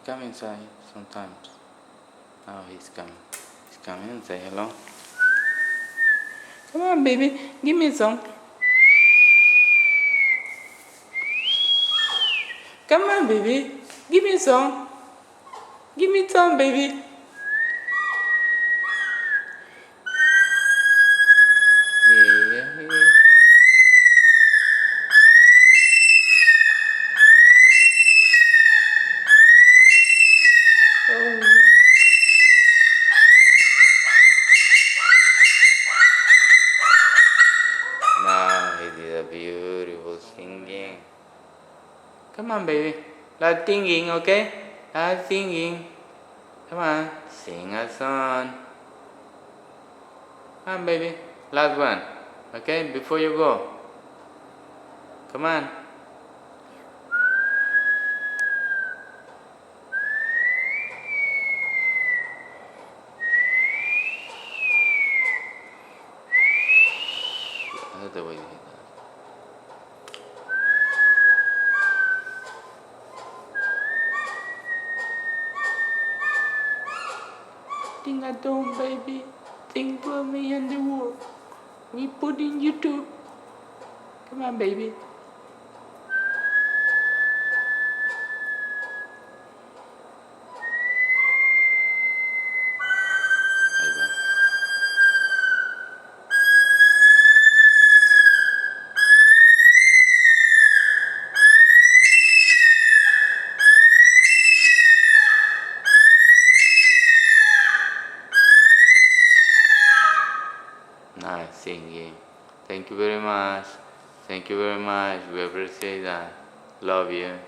come inside sometimes. Now he's coming. He's coming and say hello. Come on, baby. Give me some. Come on, baby. Give me some. Give me some, baby. Here. Oh. Now he did a beautiful singing. Come on, baby. Let's singing, okay? Let's singing. Come on, sing a song. Come on, baby. Last one. Okay, before you go. Come on. That's the way you do that. Sing a song, baby. Sing for me and the world. We put in YouTube. Come on, baby. Nice singing. Thank you very much. Thank you very much. We appreciate that. Love you.